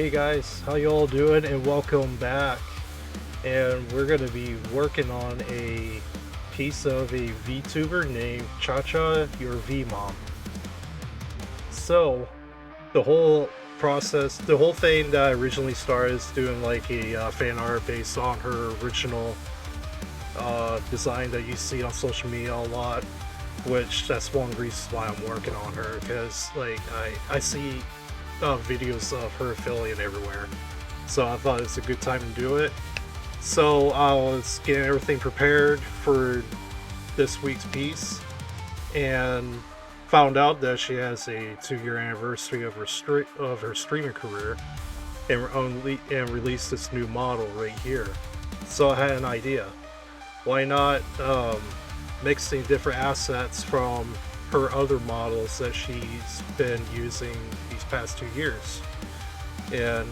Hey guys, how you all doing? And welcome back. And we're gonna be working on a piece of a VTuber named Chachayourvmom. So the whole process, the whole thing that I originally started is doing like a fan art based on her original design that you see on social media a lot, which that's one reason why I'm working on her, because like I see videos of her affiliate everywhere, so I thought it's a good time to do it. So I was getting everything prepared for this week's piece and found out that she has a 2-year anniversary of her streaming career, and released this new model right here. So I had an idea. Why not mixing different assets from her other models that she's been using these past 2 years, and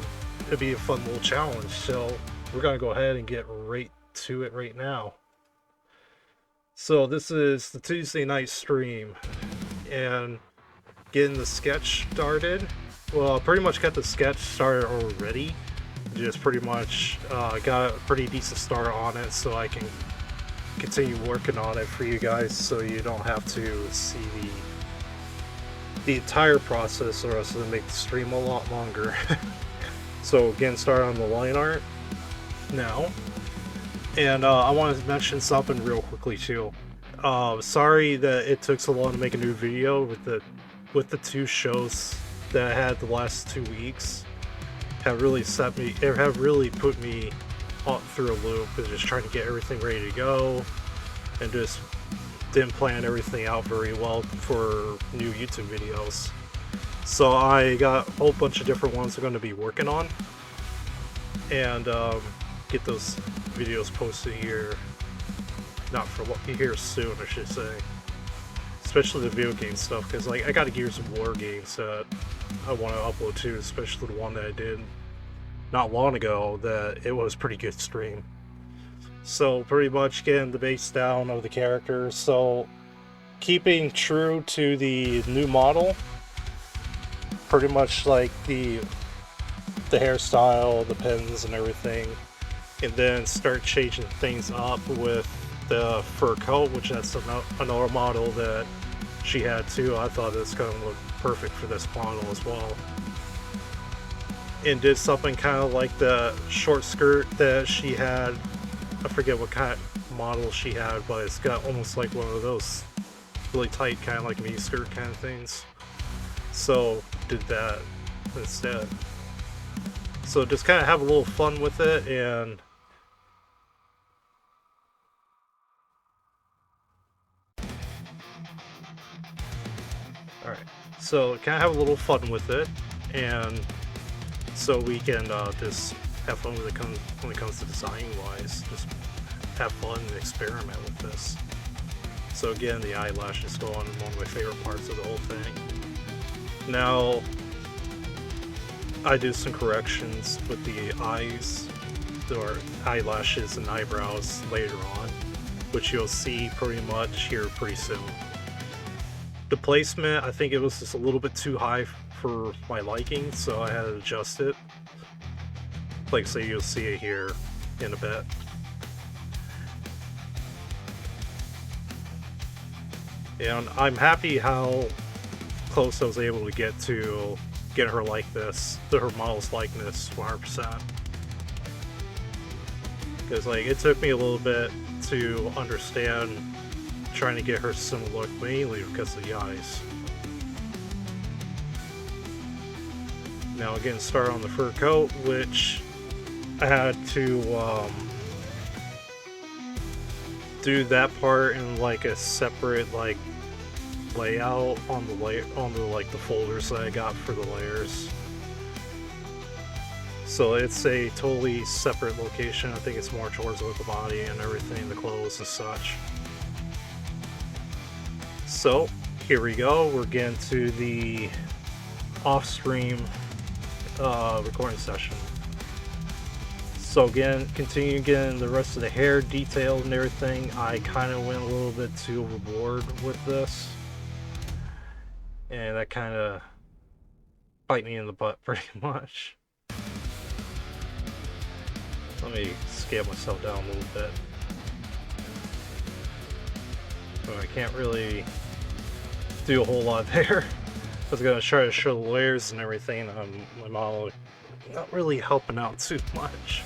it'd be a fun little challenge. So we're gonna go ahead and get right to it right now. So this is the Tuesday night stream, and getting the sketch started. Well, I pretty much got the sketch started already. Just pretty much got a pretty decent start on it, so I can continue working on it for you guys, so you don't have to see the entire process, or else it'll make the stream a lot longer. So getting started on the line art now, and I want to mention something real quickly too. Sorry that it took so long to make a new video with the 2 shows that I had the last 2 weeks. Have really put me through a loop, and just trying to get everything ready to go, and just didn't plan everything out very well for new YouTube videos. So I got a whole bunch of different ones I'm going to be working on, and get those videos posted here, not for here soon, I should say. Especially the video game stuff, because like I got a Gears of War games that I want to upload too, especially the one that I did not long ago, that it was pretty good stream. So pretty much getting the base down of the characters, so keeping true to the new model, pretty much like the hairstyle, the pins and everything, and then start changing things up with the fur coat, which that's another model that she had too. I thought it's going to look perfect for this model as well. And did something kind of like the short skirt that she had. I forget what kind of model she had, but it's got almost like one of those really tight kind of like mini skirt kind of things. So did that instead. So just kind of have a little fun with it, and alright, so kind of have a little fun with it, and so we can just have fun when it comes to designing wise. Just have fun and experiment with this. So again, the eyelashes go on one of my favorite parts of the whole thing. Now I do some corrections with the eyes, or eyelashes and eyebrows later on, which you'll see pretty much here pretty soon. The placement, I think it was just a little bit too high for my liking, so I had to adjust it. Like, so you'll see it here in a bit. And I'm happy how close I was able to get to get her like this, to her model's likeness 100%. Because like it took me a little bit to understand trying to get her similar look, mainly because of the eyes. Now again, start on the fur coat, which I had to do that part in like a separate like layout on the like the folders that I got for the layers. So it's a totally separate location. I think it's more towards with the body and everything, the clothes and such. So here we go. We're getting to the off-stream recording session. So again, continue getting the rest of the hair detailed and everything. I kind of went a little bit too overboard with this, and that kind of bite me in the butt pretty much. Let me scale myself down a little bit. So I can't really do a whole lot there. I was gonna try to show the layers and everything. My model not really helping out too much.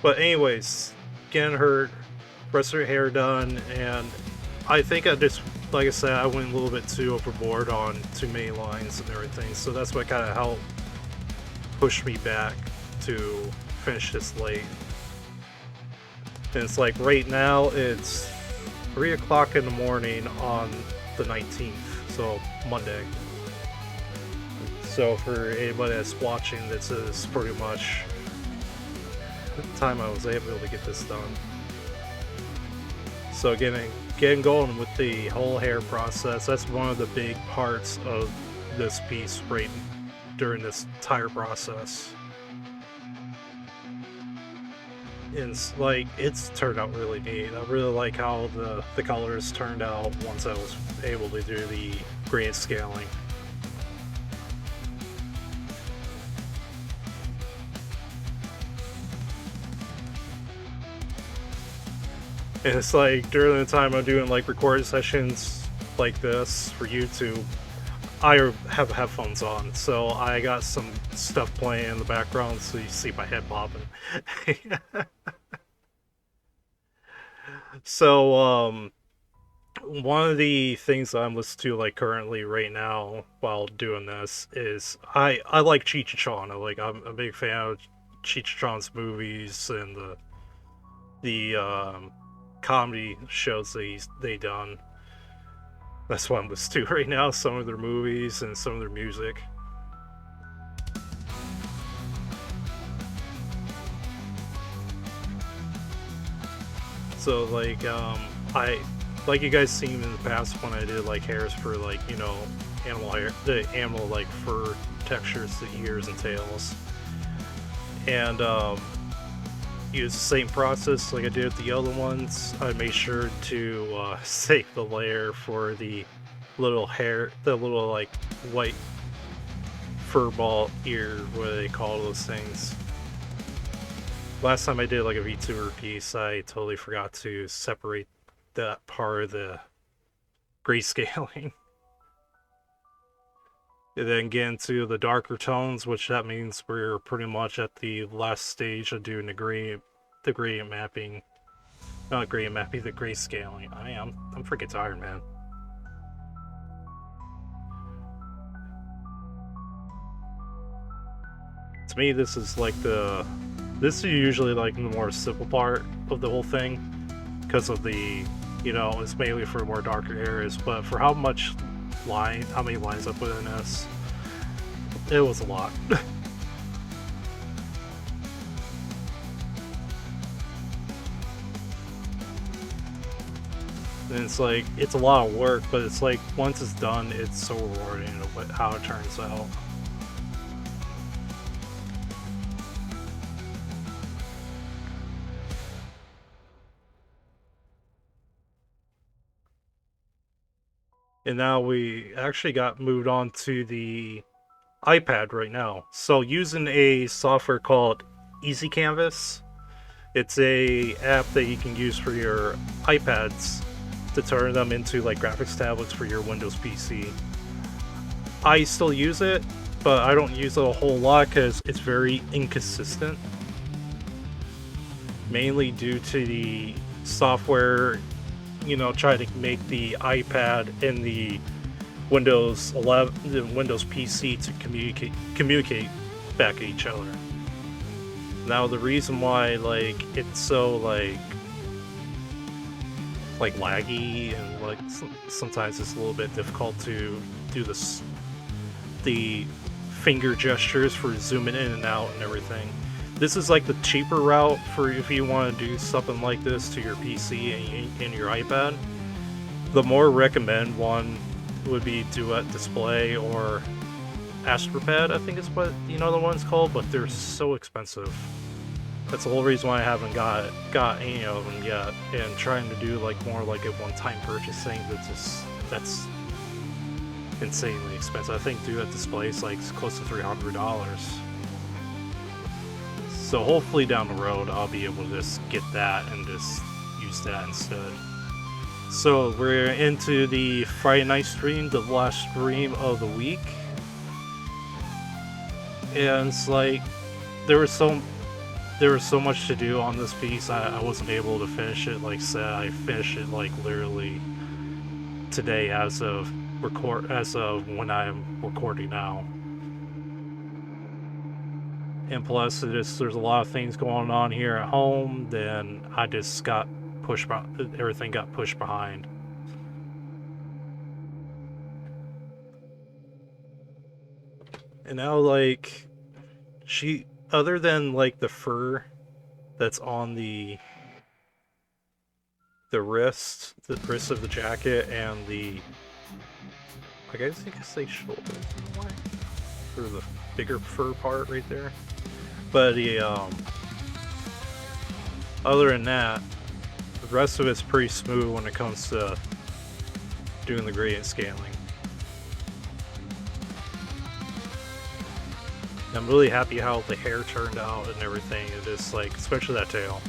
But anyways, getting her rest of her hair done, and I think I just, like I said, I went a little bit too overboard on too many lines and everything, so that's what kind of helped push me back to finish this late. And it's like right now it's 3 o'clock in the morning on the 19th, so Monday. So for anybody that's watching, this is pretty much the time I was able to get this done. So getting going with the whole hair process, that's one of the big parts of this piece right during this entire process. It's like, it's turned out really neat. I really like how the colors turned out once I was able to do the gradient scaling. And it's like, during the time I'm doing like recording sessions like this for YouTube, I have headphones on, so I got some stuff playing in the background so you see my head popping. So, one of the things that I'm listening to like currently right now while doing this is I like Cheech and Chong. I'm a big fan of Cheech and Chong's movies and the comedy shows they done. That's what I'm listening to right now, some of their movies and some of their music. So like you guys seen in the past when I did like hairs for like, you know, animal hair, the animal like fur textures, the ears and tails, and use the same process like I did with the other ones. I made sure to save the layer for the little hair, the little like white fur ball ear, what do they call those things? Last time I did like a VTuber piece, I totally forgot to separate that part of the grayscaling. And then get into the darker tones, which that means we're pretty much at the last stage of doing the gradient mapping. Not gradient mapping, the grayscaling. I'm freaking tired, man. To me, this is usually like the more simple part of the whole thing, because of the, you know, it's mainly for more darker areas, but for how many lines I put in this, it was a lot. And it's like, it's a lot of work, but it's like, once it's done, it's so rewarding how it turns out. And now we actually got moved on to the iPad right now. So using a software called Easy Canvas, it's a app that you can use for your iPads to turn them into like graphics tablets for your Windows PC. I still use it, but I don't use it a whole lot because it's very inconsistent. Mainly due to the software, you know, try to make the iPad and the Windows 11, the Windows PC to communicate back at each other. Now the reason why like it's so like laggy and like sometimes it's a little bit difficult to do the finger gestures for zooming in and out and everything. This is like the cheaper route for if you want to do something like this to your PC and your iPad. The more recommended one would be Duet Display or Astropad, I think is what the other one's called, but they're so expensive. That's the whole reason why I haven't got any of them yet, and trying to do like more like a one-time purchase thing that's insanely expensive. I think Duet Display is like close to $300. So hopefully down the road I'll be able to just get that and just use that instead. So we're into the Friday night stream, the last stream of the week. And it's like there was so much to do on this piece. I wasn't able to finish it. Like I said, I finished it like literally today as of when I'm recording now. And plus, there's a lot of things going on here at home. Then I just got pushed. Everything got pushed behind. And now, like, other than like the fur that's on the wrist of the jacket, and I guess you could say shoulder, or the bigger fur part right there. But other than that, the rest of it's pretty smooth when it comes to doing the gradient scaling. I'm really happy how the hair turned out and everything. It is like, especially that tail.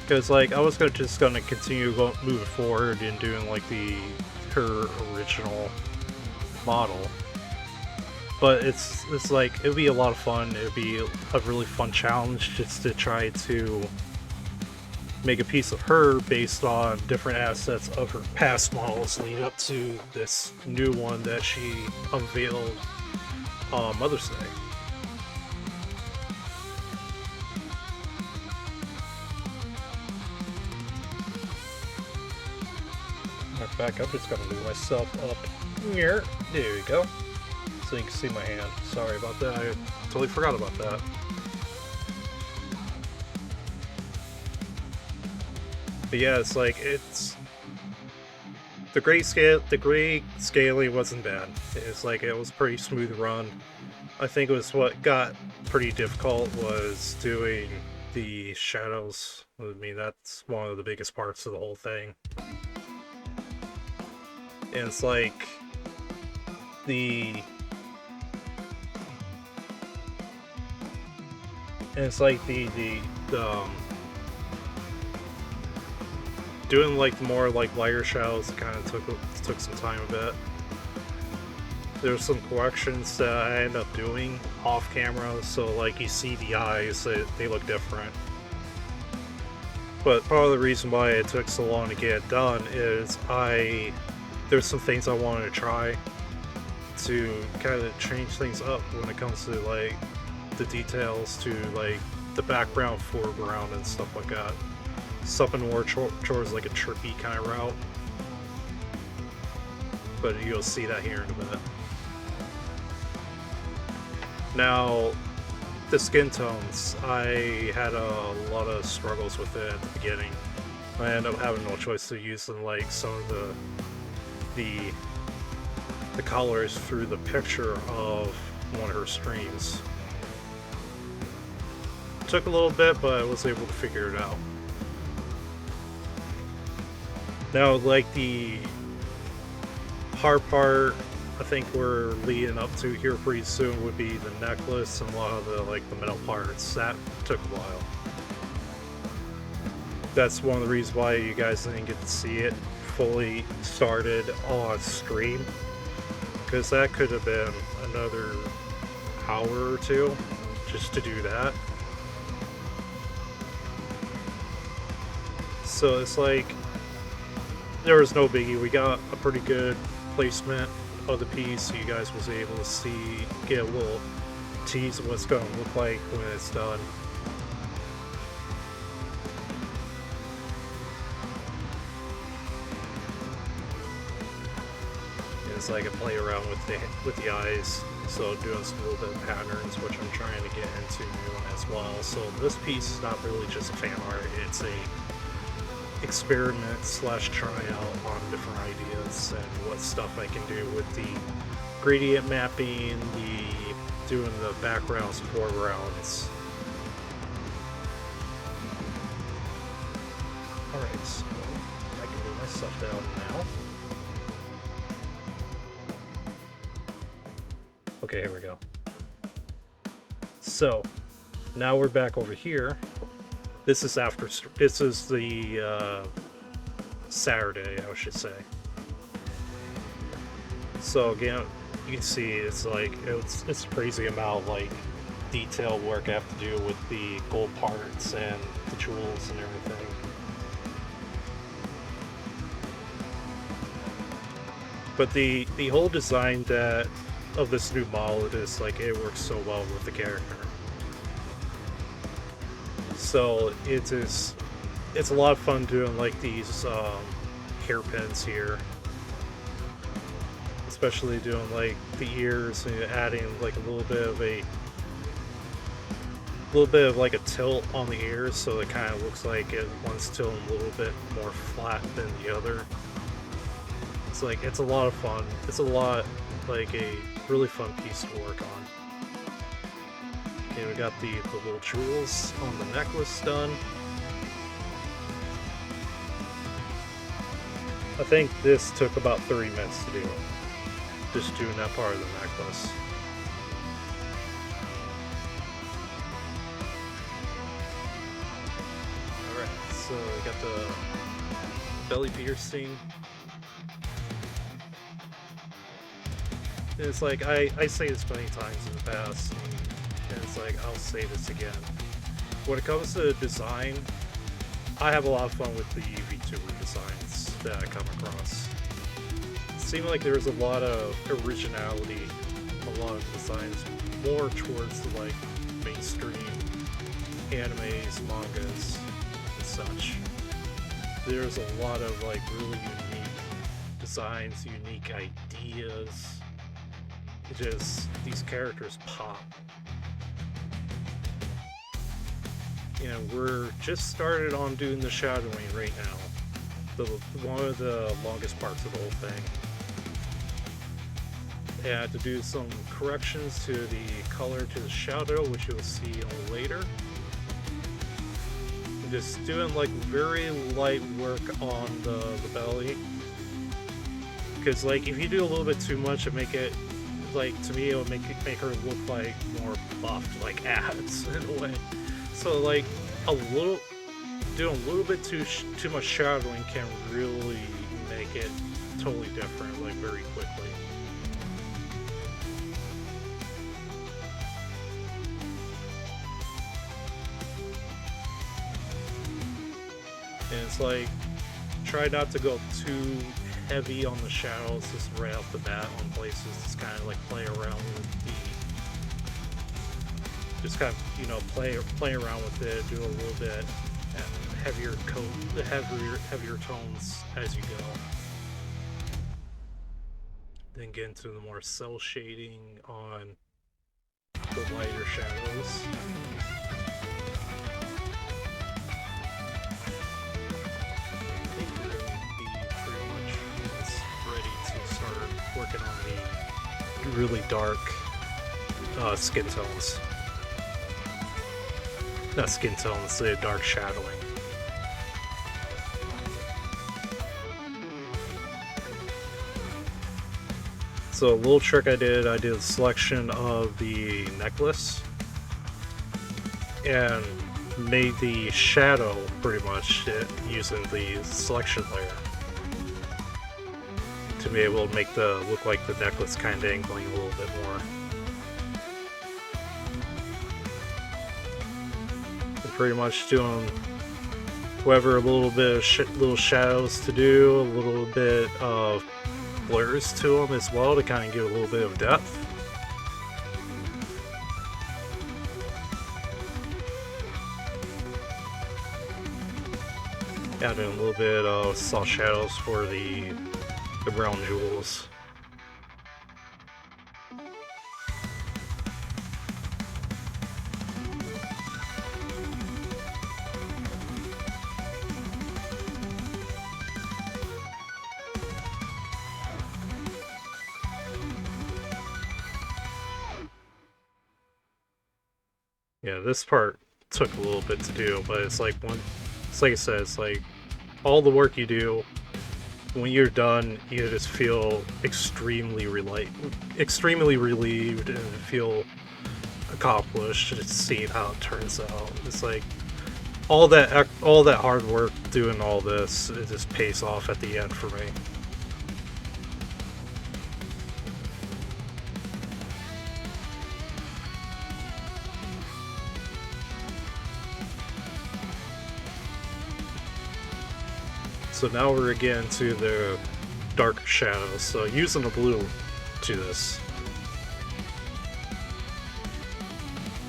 Because like I was just gonna continue moving forward and doing like her original model. But it's like, it'd be a lot of fun. It'd be a really fun challenge just to try to make a piece of her based on different assets of her past models leading up to this new one that she unveiled on Mother's Day. Matter of fact, I'm just gonna move myself up here. There we go. So you can see my hand. Sorry about that. I totally forgot about that. But yeah, it's like, the gray scaling wasn't bad. It's like, it was a pretty smooth run. I think it was what got pretty difficult was doing the shadows. I mean, that's one of the biggest parts of the whole thing. And it's like doing like more like lighter shadows kind of took some time a bit. There's some corrections that I end up doing off camera, so like you see the eyes, they look different. But part of the reason why it took so long to get it done is there's some things I wanted to try to kind of change things up when it comes to like the details, to like the background, foreground, and stuff like that. Something more towards like a trippy kind of route. But you'll see that here in a bit. Now, the skin tones, I had a lot of struggles with it at the beginning. I ended up having no choice to use them, like some of the colors through the picture of one of her streams. Took a little bit, but I was able to figure it out. Now, like the hard part, I think we're leading up to here pretty soon would be the necklace and a lot of the metal parts. That took a while. That's one of the reasons why you guys didn't get to see it fully started on stream, because that could have been another hour or two just to do that. So it's like, there was no biggie. We got a pretty good placement of the piece, so you guys was able to get a little tease of what's going to look like when it's done. It's like I play around with the eyes, so doing some little bit of patterns, which I'm trying to get into as well. So this piece is not really just a fan art; it's a experiment / tryout on different ideas and what stuff I can do with the gradient mapping, doing the backgrounds, foregrounds. Alright, so I can move my stuff down now. Okay, here we go. So now we're back over here. This is the Saturday, I should say. So again, you can see it's like it's crazy amount of like detail work I have to do with the gold parts and the jewels and everything. But the whole design of this new model is like it works so well with the character. So it's a lot of fun doing like these hairpins here, especially doing like the ears and adding like a little bit of like a tilt on the ears, so it kind of looks like one's tilting a little bit more flat than the other. It's like it's a lot of fun. It's a lot like a really fun piece to work on. Okay, we got the little jewels on the necklace done. I think this took about 30 minutes to do. Just doing that part of the necklace. Alright, so we got the belly piercing. And it's like, I say this many times in the past, and it's like, I'll say this again. When it comes to design, I have a lot of fun with the VTuber designs that I come across. It seemed like there was a lot of originality, a lot of designs more towards the like mainstream animes, mangas, and such. There's a lot of like really unique designs, unique ideas. Just these characters pop. And we're just started on doing the shadowing right now. One of the longest parts of the whole thing. I had to do some corrections to the color to the shadow, which you'll see on later. And just doing like very light work on the belly. Because like if you do a little bit too much and make it like, to me, it would make her look like more buffed, like abs in a way. So like doing a little bit too much shadowing can really make it totally different, like very quickly. And it's like, try not to go too heavy on the shadows just right off the bat on places. Just kind of like play around with just kind of, you know, play around with it, do a little bit heavier heavier tones as you go. Then get into the more cell shading on the lighter shadows. Working on the really dark skin tones. Not skin tones, the dark shadowing. So a little trick I did a selection of the necklace and made the shadow pretty much using the selection layer, to be able to make look like the necklace kind of dangling a little bit more. And pretty much doing whoever a little bit of little shadows to do, a little bit of blurs to them as well to kind of give a little bit of depth. Adding a little bit of soft shadows for the brown jewels. Yeah, this part took a little bit to do, but it's like I said, it's like all the work you do, when you're done, you just feel extremely relieved and feel accomplished just seeing how it turns out. It's like all that hard work doing all this, it just pays off at the end for me. So now we're again to the darker shadows, so using the blue to this.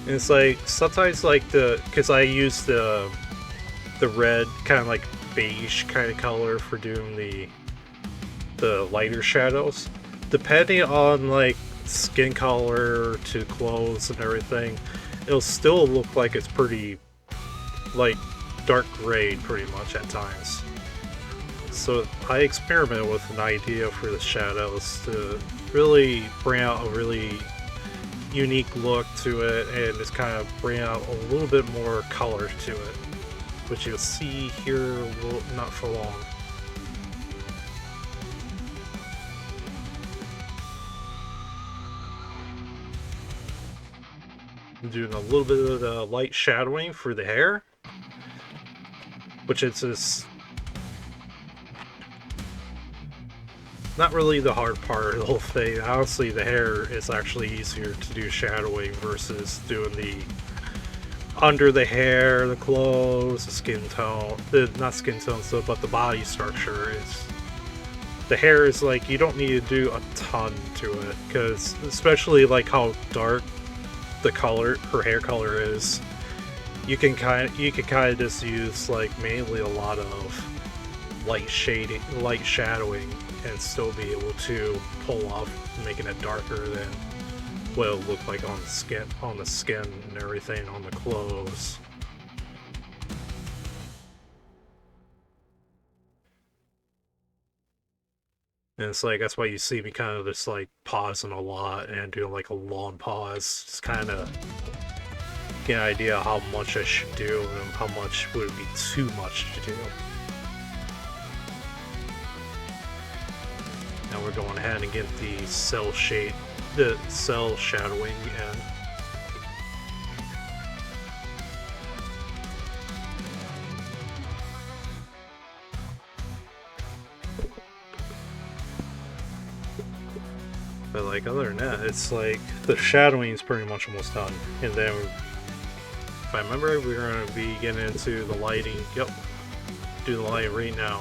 And it's like, sometimes like because I use the red, kind of like beige kind of color for doing the lighter shadows. Depending on like skin color to clothes and everything, it'll still look like it's pretty like dark gray pretty much at times. So I experimented with an idea for the shadows to really bring out a really unique look to it and just kind of bring out a little bit more color to it, which you'll see here not for long. I'm doing a little bit of the light shadowing for the hair, which is just not really the hard part of the whole thing. Honestly, the hair is actually easier to do shadowing versus doing the under the hair, the clothes, the skin tone. Not skin tone, so but the body structure is. The hair is like, you don't need to do a ton to it, because especially like how dark the color, her hair color is, you can kind of just use like mainly a lot of light shading, light shadowing, and still be able to pull off making it darker than what it'll look like on the skin and everything on the clothes. And it's like, that's why you see me kind of just like pausing a lot and doing like a long pause, just kind of get an idea of how much I should do and how much would be too much to do. Now we're going ahead and get the cell shadowing again. But like, other than that, it's like the shadowing is pretty much almost done. And then, if I remember, we're going to be getting into the lighting. Yep, do the light right now.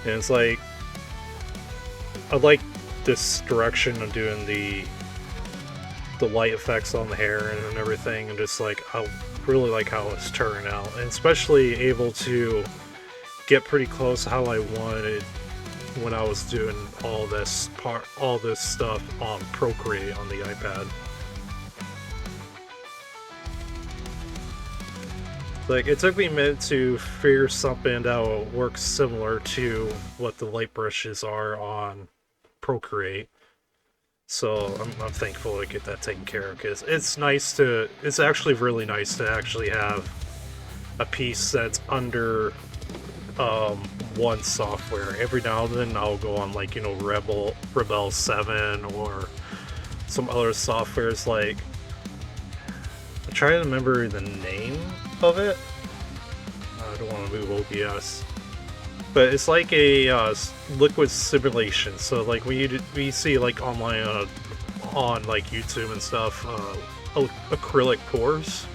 And it's like, I like this direction of doing the light effects on the hair and everything, and just like, I really like how it's turning out, and especially able to get pretty close to how I wanted when I was doing all this stuff on Procreate on the iPad. Like, it took me a minute to figure something that will work similar to what the light brushes are on Procreate. So I'm thankful to get that taken care of, because it's actually really nice to actually have a piece that's under one software. Every now and then I'll go on, like, you know, Rebel 7 or some other softwares. Like, I'm trying to remember the name of it. I don't want to move OBS, but it's like a liquid simulation. So like when you see like online on like YouTube and stuff, acrylic pores.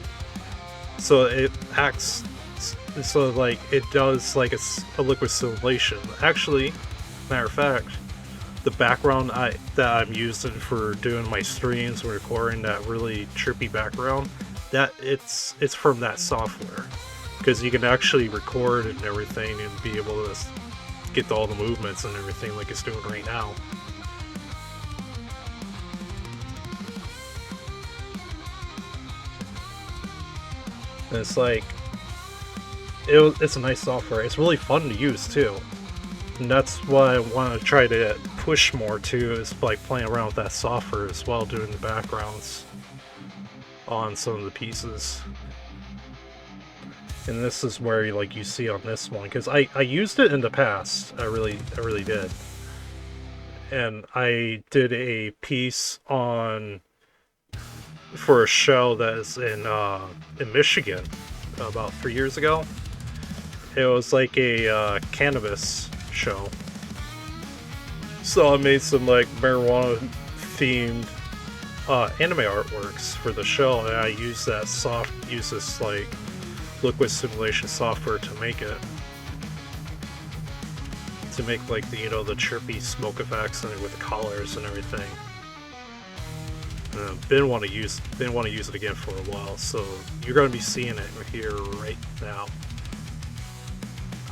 So it acts, so like it does like a liquid simulation. Actually, matter of fact, the background that I'm using for doing my streams and recording, that really trippy background, that it's from that software, because you can actually record and everything and be able to get all the movements and everything like it's doing right now. And it's like, it's a nice software. It's really fun to use too, and that's what I want to try to push more to, is like playing around with that software as well, doing the backgrounds on some of the pieces. And this is where like you see on this one, because I used it in the past. I really did. and I did a piece on for a show that is in Michigan about 3 years ago. It was like a cannabis show, so I made some like marijuana themed anime artworks for the show, and I used this like liquid simulation software to make it. To make like the the chirpy smoke effects and with the colors and everything. Been want to use it again for a while, so you're going to be seeing it here right now.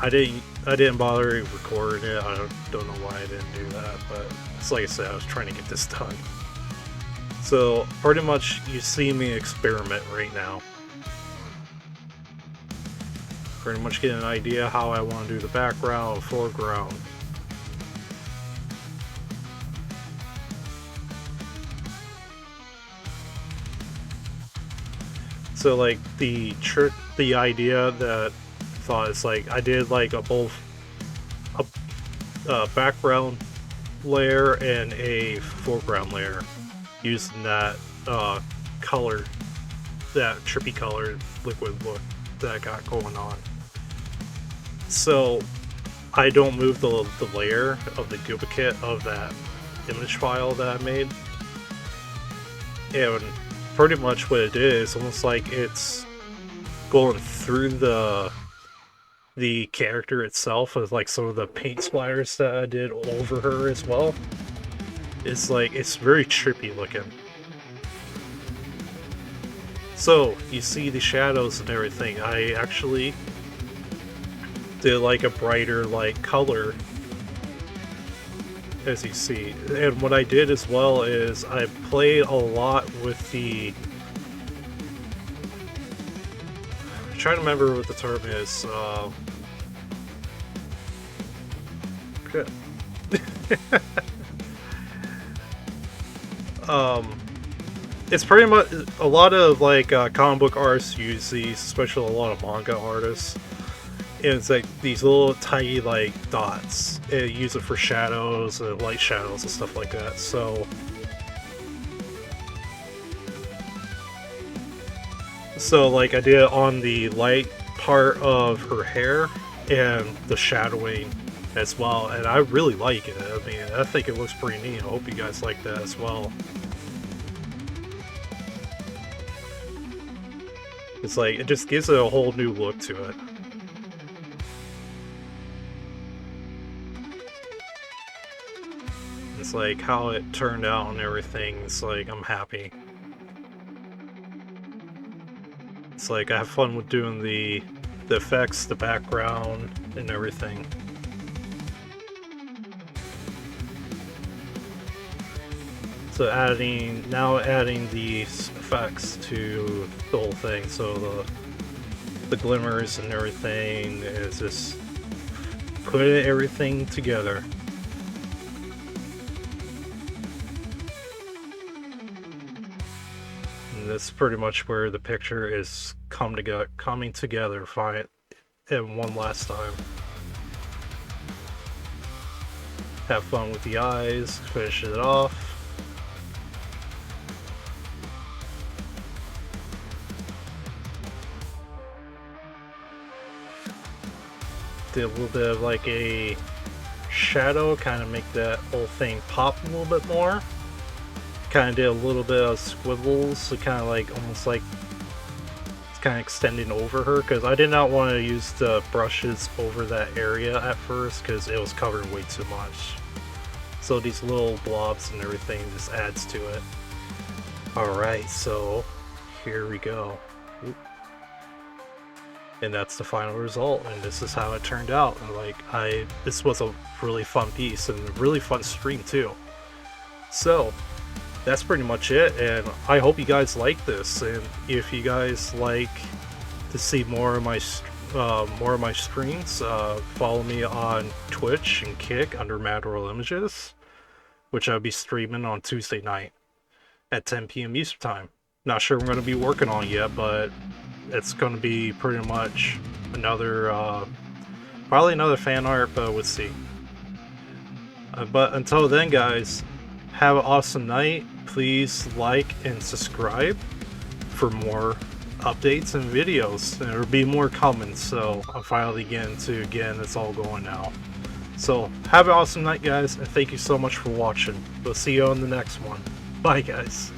I didn't bother recording it. I don't know why I didn't do that, but it's like I said, I was trying to get this done. So pretty much you see me experiment right now. Pretty much get an idea how I want to do the background and foreground. So like the idea that I thought is like I did like a background layer and a foreground layer using that color, that trippy color liquid look that I got going on. So I don't move the layer of the duplicate of that image file that I made, and pretty much what it is almost like it's going through the character itself with like some of the paint splatters that I did over her as well. It's like it's very trippy looking. So you see the shadows and everything. I actually did like a brighter like color, as you see. And what I did as well is I played a lot with the, I'm trying to remember what the term is. Okay. It's pretty much a lot of like comic book artists use these, especially a lot of manga artists. And it's like these little tiny like dots. It use it for shadows and light shadows and stuff like that. So like I did it on the light part of her hair and the shadowing as well, and I really like it. I mean, I think it looks pretty neat. I hope you guys like that as well. It's like it just gives it a whole new look to it. It's like how it turned out and everything. It's like I'm happy. It's like I have fun with doing the effects, the background, and everything. So adding these effects to the whole thing. So the glimmers and everything is just putting everything together. And that's pretty much where the picture is coming together fine and one last time. Have fun with the eyes, finish it off. Did a little bit of like a shadow, kind of make that whole thing pop a little bit more. Kind of did a little bit of squiggles, so kind of like almost like it's kind of extending over her, because I did not want to use the brushes over that area at first because it was covered way too much. So these little blobs and everything just adds to it. Alright, so here we go. Oop. And that's the final result, and this is how it turned out. And like this was a really fun piece and a really fun stream too. So that's pretty much it, and I hope you guys like this. And if you guys like to see more of my streams, follow me on Twitch and Kick under MadWorldImages, which I'll be streaming on Tuesday night at 10 p.m. Eastern Time. Not sure what I'm going to be working on yet, but it's going to be pretty much another, probably another fan art, but we'll see. But until then, guys, have an awesome night. Please like and subscribe for more updates and videos. There'll be more coming, so I'm finally getting to it's all going now. So have an awesome night, guys, and thank you so much for watching. We'll see you on the next one. Bye, guys.